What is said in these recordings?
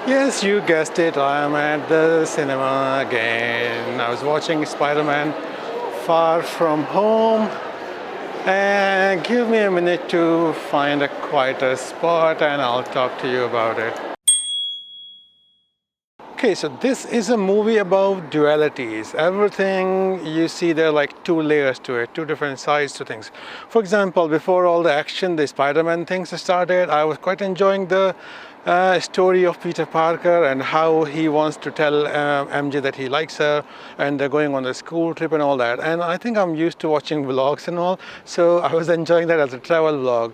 Yes, you guessed it. I am at the cinema again. I was watching Spider-Man Far From Home. And give me a minute to find a quieter spot and I'll talk to you about it. Okay, so this is a movie about dualities. Everything you see there are like two layers to it, two different sides to things. For example, before all the action, the Spider-Man things started, I was quite enjoying the story of Peter Parker and how he wants to tell MJ that he likes her, and they're going on the school trip and all that. And I think I'm used to watching vlogs and all, so I was enjoying that as a travel vlog.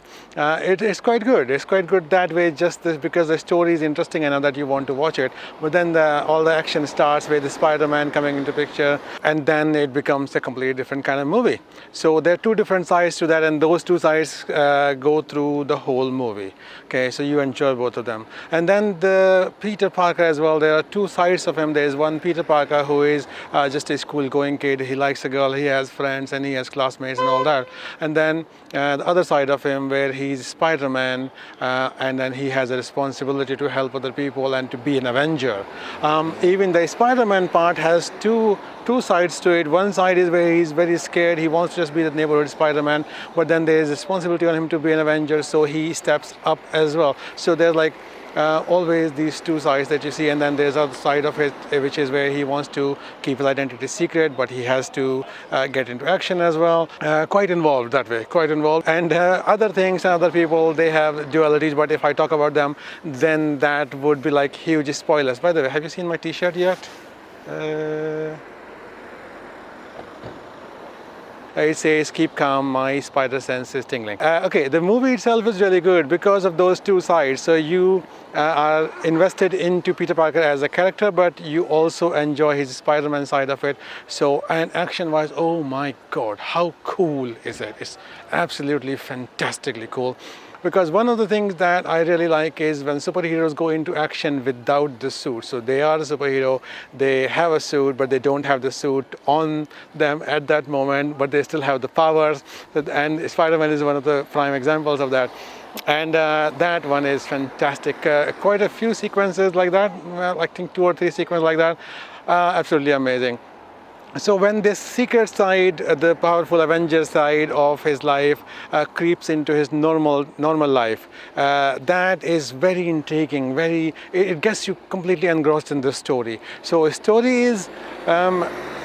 It's quite good. It's quite good that way, just because the story is interesting enough that you want to watch it. But then all the action starts with the Spider-Man coming into picture, and then it becomes a completely different kind of movie. So there are two different sides to that, and those two sides go through the whole movie. Okay, so you enjoy both of them. And then the Peter Parker as well, there are two sides of him. There is one Peter Parker who is just a school-going kid. He likes a girl, he has friends, and he has classmates and all that. And then the other side of him where he's Spider-Man, and then he has a responsibility to help other people and to be an Avenger. Even the Spider-Man part has two sides to it. One side is where he's very scared, he wants to just be the neighborhood Spider-Man, but then there is responsibility on him to be an Avenger, so he steps up as well. So there's like always these two sides that you see, and then there's other side of it which is where he wants to keep his identity secret, but he has to get into action as well. Quite involved that way, quite involved. And other things and other people, they have dualities, but if I talk about them, then that would be like huge spoilers. By the way, have you seen my t-shirt yet? It says, "Keep calm, my spider sense is tingling." Okay, the movie itself is really good because of those two sides. So you are invested into Peter Parker as a character, but you also enjoy his Spider-Man side of it. So, and action-wise, oh my God, how cool is it? It's absolutely fantastically cool. Because one of the things that I really like is when superheroes go into action without the suit. So they are a superhero, they have a suit, but they don't have the suit on them at that moment, but they still have the powers. And Spider-Man is one of the prime examples of that. And that one is fantastic. Quite a few sequences like that, I think 2 or 3 sequences like that. Absolutely amazing. So when this secret side, the powerful Avenger side of his life creeps into his normal life, that is very intriguing, it gets you completely engrossed in the story. So a story is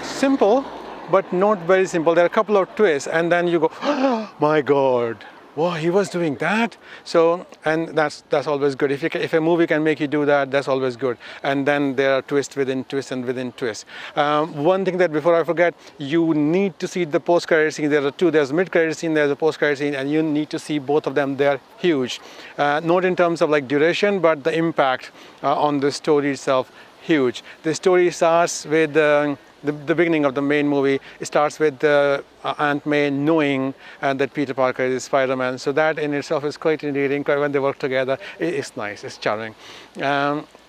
simple, but not very simple. There are a couple of twists, and then you go, oh my God, wow, he was doing that. So, and that's always good. If a movie can make you do that, that's always good. And then there are twists within twists and within twists. One thing that before I forget, you need to see the post-credit scene. There are two. There's a mid-credit scene, there's a post-credit scene, and you need to see both of them. They're huge. Not in terms of like duration, but the impact on the story itself, huge. The story starts with the beginning of the main movie. It starts with Aunt May knowing that Peter Parker is Spider-Man. So that in itself is quite endearing. When they work together, it's nice, it's charming.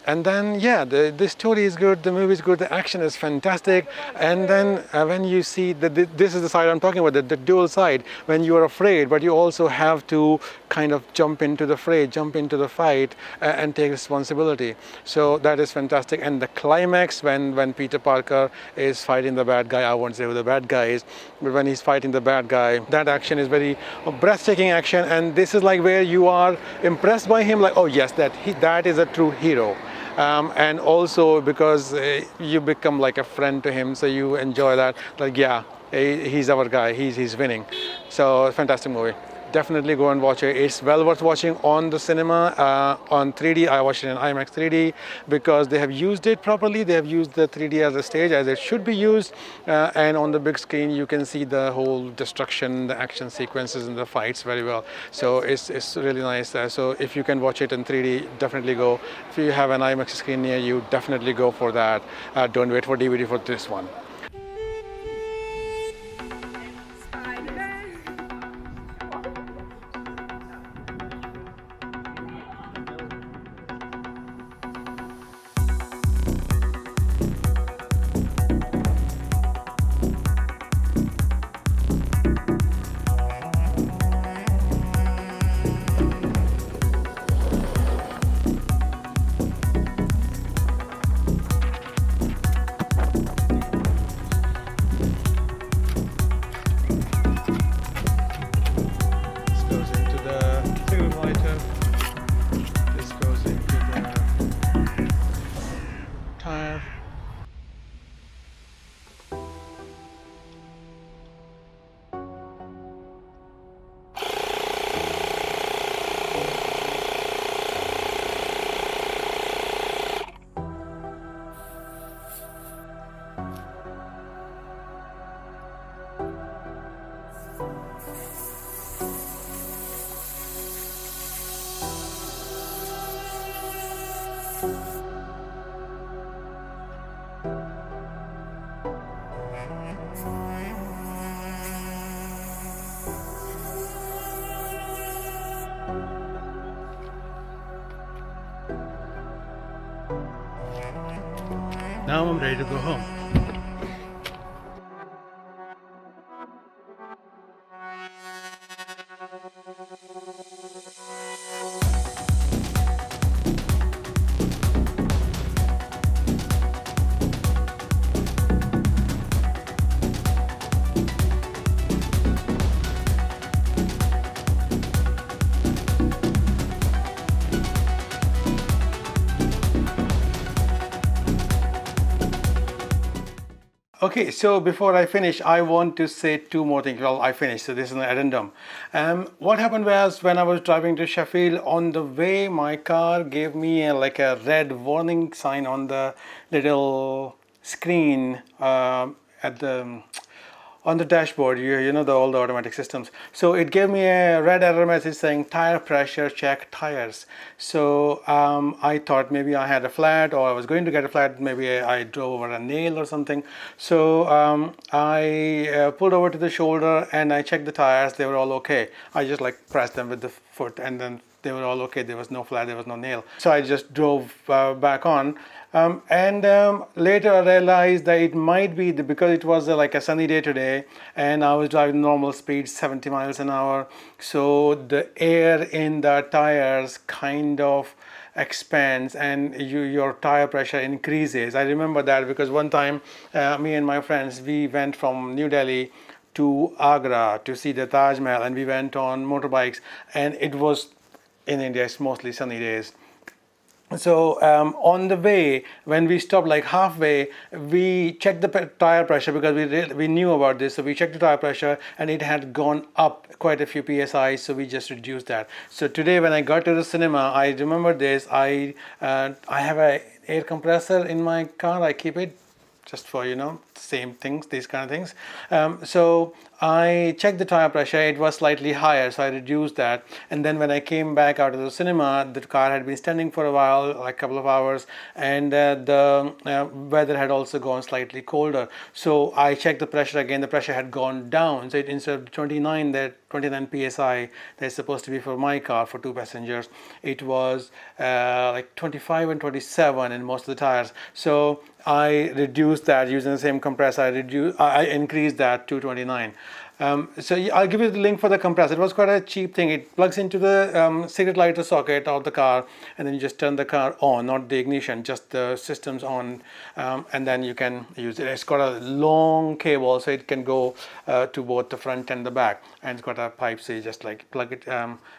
And then, yeah, the story is good, the movie is good, the action is fantastic. And then when you see that this is the side I'm talking about, the dual side, when you are afraid, but you also have to kind of jump into the fray, jump into the fight and take responsibility. So that is fantastic. And the climax when Peter Parker is fighting the bad guy, I won't say who the bad guy is, but when he's fighting the bad guy, that action is very breathtaking action. And this is like where you are impressed by him, like, oh yes, that is a true hero. And also because you become like a friend to him, so you enjoy that. Like, yeah, he's our guy, he's winning. So fantastic movie. Definitely go and watch it. It's well worth watching on the cinema, on 3D. I watched it in IMAX 3D because they have used it properly. They have used the 3D as a stage as it should be used. And on the big screen, you can see the whole destruction, the action sequences and the fights very well. So it's really nice. So if you can watch it in 3D, definitely go. If you have an IMAX screen near you, definitely go for that. Don't wait for DVD for this one. Now I'm ready to go home. Okay, so before I finish, I want to say two more things. Well, I finished, so this is an addendum. What happened was when I was driving to Sheffield, on the way, my car gave me like a red warning sign on the little screen at the on the dashboard. You know all the automatic systems. So it gave me a red error message saying tire pressure, check tires. So I thought maybe I had a flat, or I was going to get a flat. Maybe I drove over a nail or something. So I pulled over to the shoulder and I checked the tires. They were all okay. I just like pressed them with the foot, and then they were all okay. There was no flat, there was no nail. So I just drove back on. Later I realized that it might be because it was like a sunny day today, and I was driving normal speed, 70 miles an hour. So the air in the tires kind of expands, and your tire pressure increases. I remember that because one time me and my friends, we went from New Delhi to Agra to see the Taj Mahal, and we went on motorbikes, and it was in India, it's mostly sunny days. So on the way, when we stopped like halfway, we checked the tire pressure because we knew about this. So we checked the tire pressure and it had gone up quite a few psi. So we just reduced that. So today when I got to the cinema, I remember this. I have a air compressor in my car. I keep it just for same things, these kind of things. So I checked the tire pressure. It was slightly higher, so I reduced that. And then when I came back out of the cinema, the car had been standing for a while, like a couple of hours, and the weather had also gone slightly colder. So I checked the pressure again. The pressure had gone down. So instead of 29 psi that's supposed to be for my car for 2 passengers, it was like 25 and 27 in most of the tires. So I reduced that using the same compressor. I increased that to 29. So I'll give you the link for the compressor. It was quite a cheap thing. It plugs into the cigarette lighter socket of the car, and then you just turn the car on, not the ignition, just the systems on, and then you can use it. It's got a long cable, so it can go to both the front and the back, and it's got a pipe, so you just like plug it,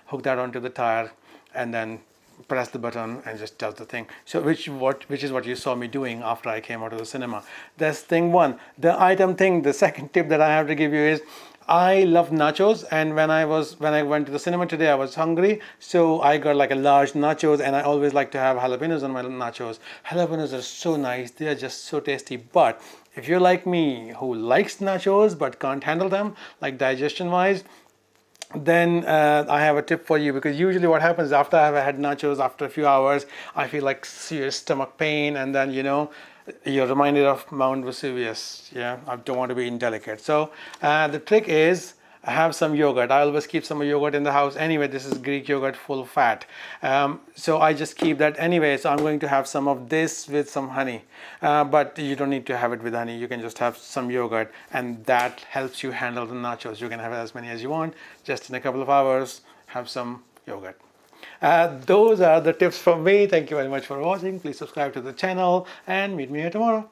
hook that onto the tire, and then press the button and just does the thing. So which is what you saw me doing after I came out of the cinema. That's thing one. The item thing, the second tip that I have to give you is I love nachos, and when I went to the cinema today, I was hungry, so I got like a large nachos, and I always like to have jalapenos on my nachos. Jalapenos are so nice, they are just so tasty. But if you're like me who likes nachos but can't handle them, like digestion wise, then I have a tip for you, because usually what happens after I've had nachos, after a few hours, I feel like serious stomach pain, and then you're reminded of Mount Vesuvius. Yeah, I don't want to be indelicate. So the trick is have some yogurt. I always keep some yogurt in the house anyway. This is Greek yogurt, full fat. So I just keep that anyway. So I'm going to have some of this with some honey. But you don't need to have it with honey. You can just have some yogurt, and that helps you handle the nachos. You can have as many as you want. Just in a couple of hours, have some yogurt. Those are the tips from me. Thank you very much for watching. Please subscribe to the channel and meet me here tomorrow.